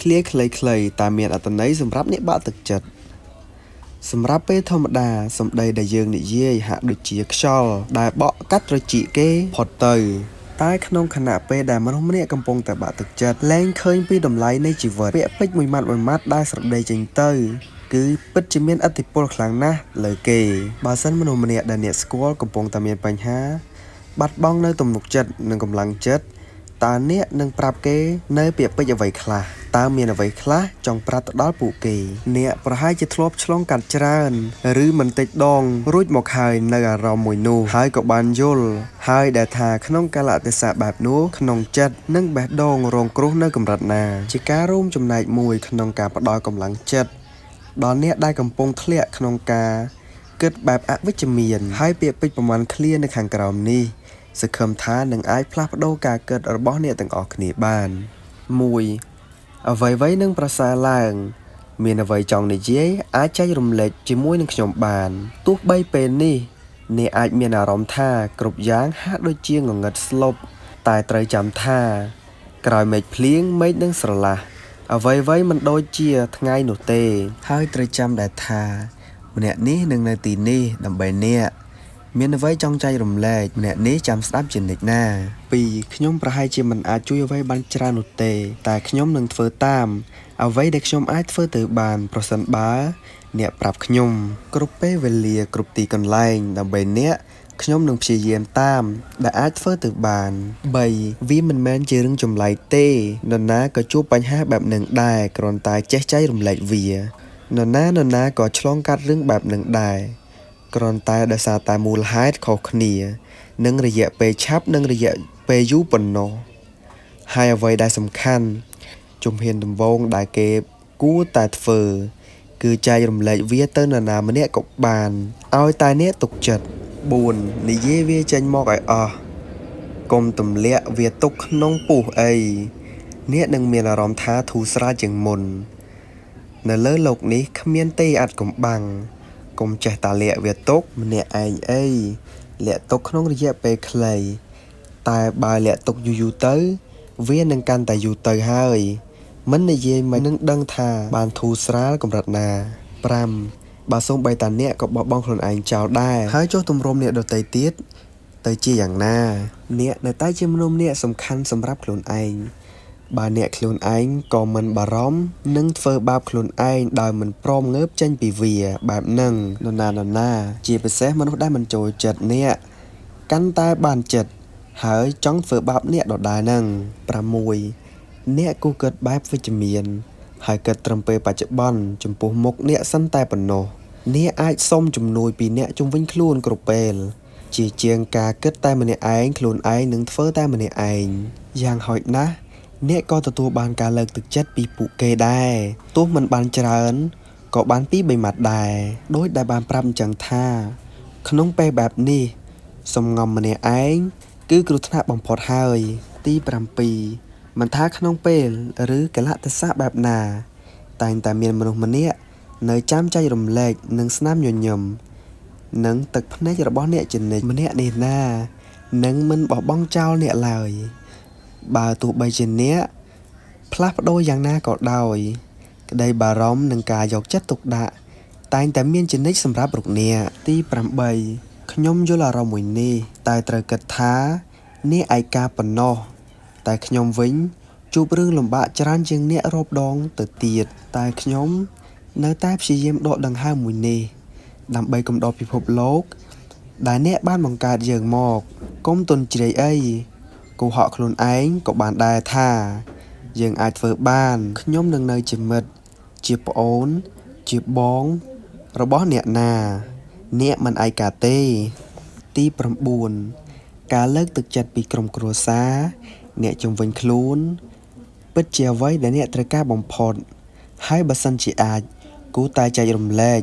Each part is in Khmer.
ឃ្លាខ្លីៗតែមានអត្ថន័យសម្រាប់អ្នកបាក់ទឹកចិត្តសម្រាប់ពេលធម្មតាសម្ដីដែលយើងនិយាយហាក់ដូចជាខ្យល់ដែលបក់កាត់ត្រចៀកគេផុតទៅតែក្នុងខណៈពេលដែលមនុស្សម្នាក់កំពុងតែបាក់ទឹកចិត្តលែងឃើញពីតម្លៃនៃជីវិតពាក្យពេចន៍មួយម៉ាត់ដែលស្រដីចេញទៅគឺពិតជាមានឥទ្ធិពលខ្លាំងណាស់លើគេបើសិនមនុស្សម្នាក់ដែលអ្នកស្គាល់កំពុងតែមានបញ្ហាបាត់បង់នៅទំនុកចិត្តនិងកម្លាំងចិត្តតើអ្នកនឹងប្រាប់គេនៅពាក្យពេចន៍អ្វីខ្លះតើមានអ្វីខ្លះចង់ប្រាប់ទៅដល់ពួកគេអ្នកប្រហែលជាធ្លាប់ឆ្លងកាត់ច្រើនឬមិនតិចដងរួចមកហើយនៅអារម្មណ៍មួយនោះហើយក៏បានយល់ហើយដែលថាក្នុងកាលៈទេសៈបែបនោះក្នុងចិត្តនឹងបេះដូងរងគ្រោះនៅកម្រិតណាជាការរួមចំណែកមួយក្នុងការផ្ដល់កម្លាំងចិត្តដល់អ្នកដែលកំពុងធ្លាក់ក្នុងការគិតបែបអវិជ្ជមានហើយពាក្យពេចន៍ប្រមាណឃ្លានៅខាងក្រោមនេះសង្ឃឹមថានឹងអាចផ្លាស់ប្ដូរការគិតរបស់អ្នកទាំងអស់គ្នាបាន1អ្វីៗនឹងប្រសើរឡើងមានអ្វីចង់និយាយអាចចែករំលែកជាមួយនឹងខ្ញុំបានទោះបីពេលនេះអ្នកអាចមានអារម្មណ៍ថាគ្រប់យ៉ាងហាក់ដូចជាងងឹតស្លុបតែត្រូវចាំថាក្រោយមេឃភ្លៀងមេឃនឹងស្រឡះអ្វីៗមិនដូចជាថ្ងៃនោះទេហើយត្រូវចាំដែរថាម្នាក់នេះនឹងនៅទីនេះដើម្បីអ្នកមានអ្វីចង់ចែករំលែកម្នាក់នេះចាំស្ដាប់ជានិច្ចណា2ខ្ញុំប្រហែលជាមិនអាចជួយអ្វីបានច្រើននោះទេតែខ្ញុំនឹងធ្វើតាមអ្វីដែលខ្ញុំអាចធ្វើទៅបានប្រសិនបើអ្នកប្រាប់ខ្ញុំគ្រប់ពេលវេលាគ្រប់ទីកន្លែងដើម្បីអ្នកខ្ញុំនឹងព្យាយាមតាមដែលអាចធ្វើទៅបាន3វាមិនមែនជារឿងចម្លែកទេនរណាក៏ជួបបញ្ហាបែបនឹងដែរគ្រាន់តែចេះចែករំលែកវានរណាក៏ឆ្លងកាត់រឿងបែបនឹងដែរគ្រាន់តែដោយសារតែមូលហេតុខុសគ្នានិងរយៈពេលឆាប់និងរយៈពេលយូរប៉ុណ្ណោះហើយអ្វីដែលសំខាន់ជំហានដំបូងដែលគេគួរតែធ្វើគឺចែករំលែកវាទៅនរណាម្នាក់ក៏បានឲ្យតែអ្នកទុកចិត្ត4និយាយវាចេញមកឲ្យអស់កុំទម្លាក់វាទុកក្នុងពុះអីអ្នកនឹងមានអារម្មណ៍ថាធូរស្រាលជាងមុននៅលើโลกនេះគ្មានទេអាចកំបាំងកុំចេះតែលាក់វាទុកម្នាក់ឯងអីលាក់ទុកក្នុងរយៈពេលខ្លីតែបើលាក់ទុកយូរទៅវានឹងកាន់តែយូរទៅហើយមិននិយាយមិននឹងដឹងថាបានធូរស្រាលកម្រិតណា5បើសូម្បីតាអ្នកក៏បោះបង់ខ្លួនឯងចោលដែរហើយចុះទម្រាំអ្នកដទៃទៀតទៅជាយ៉ាងណាអ្នកនៅតែជាមនុស្សម្នាក់សំខាន់សម្រាប់ខ្លួនឯងបើអ្នកខ្លួនឯងក៏មិនបារម្ភនឹងធ្វើបាបខ្លួនឯងដោយមិនព្រមងើបចេញពីវាបែបហ្នឹងនរណាជាពិសេសមនុស្សដែលមិនចូលចិត្តអ្នកកាន់តែបានចិត្តហើយចង់ធ្វើបាបអ្នកដដែលហ្នឹង6អ្នកគូគិតបែបវិជ្ជមានហើយគិតត្រឹមពេលបច្ចុប្បន្នចំពោះមុខអ្នកសិនតែប៉ុណ្ណោះអ្នកអាចសុំជំនួយពីអ្នកជុំវិញខ្លួនគ្រប់ពេលជាជាងការគិតតែម្នាក់ឯងខ្លួនឯងនឹងធ្វើតែម្នាក់ឯងយ៉ាងហោចណាស់អ្នកក៏ទទួលបានការលើកទឹកចិត្តពីពួកគេដែរទោះមិនបានច្រើនក៏បានពី3ម៉ាត់ដែរដោយដែលបានប្រាប់អញ្ចឹងថាក្នុងពេលបែបនេះសំងំម្នាក់ឯងគឺគ្រោះថ្នាក់បំផុតហើយទី7មិនថាក្នុងពេលឬកលៈទេសៈបែបណាតែងតែមានមនុស្សម្នាក់នៅចាំចែករំលែកនឹងស្នាមញញឹមនិងទឹកភ្នែករបស់អ្នកជានិច្ចម្នាក់នេះណានឹងមិនបោះបង់ចោលអ្នកឡើយបើទោះបីជាអ្នកផ្លាស់ប្ដូរយ៉ាងណាក៏ដោយក្តីបារម្ភនិងការយកចិត្តទុកដាក់តែងតែមានជានិច្ចសម្រាប់រូបអ្នកទី8ខ្ញុំយល់អារម្មណ៍មួយនេះតែត្រូវគិតថាអ្នកឯកាប៉ុណ្ណោះតែខ្ញុំវិញជួបរឿងលំបាកច្រើនជាងអ្នករាប់ដងទៅទៀតតែខ្ញុំនៅតែព្យាយាមដកដង្ហើមមួយនេះដើម្បីកំដរពិភពលោកដែលអ្នកបានបង្កើតយើងមកកុំទន់ជ្រាយអីកុហកខ្លួនឯងក៏បានដែរថាយើងអាចធ្វើបានខ្ញុំនឹងនៅជាមិត្តជាប្អូនជាបងរបស់អ្នកណាអ្នកមិនឯកាទេទី9ការលើកទឹកចិត្តពីក្រុមគ្រួសារអ្នកជុំវិញខ្លួនពិតជាអ្វីដែលអ្នកត្រូវការបំផុតហើយបើសិនជាអាចគួរតែចែករំលែក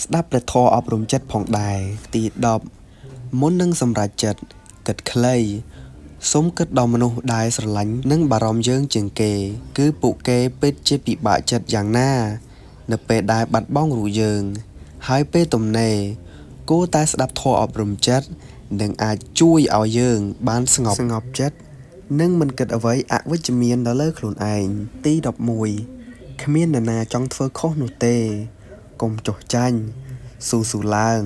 ស្ដាប់ព្រះធម៌អប់រំចិត្តផងដែរទី10មុននឹងសម្រេចចិត្តគិតខ្លីសូមគិតដល់មនុស្សដែលស្រឡាញ់និងបារម្ភយើងជាងគេគឺពួកគេពិតជាពិបាកចិត្តយ៉ាងណានៅពេលដែលបាត់បង់រូបយើងហើយពេលទំនេរគួរតែស្ដាប់ធម៌អប់រំចិត្តនឹងអាចជួយឲ្យយើងបានស្ងប់ចិត្តនិងមិនគិតអ្វីអវិជ្ជមានដល់លើខ្លួនឯងទី11 គ្មាននរណាចង់ធ្វើខុសនោះទេកុំចុះចាញ់ស៊ូឡើង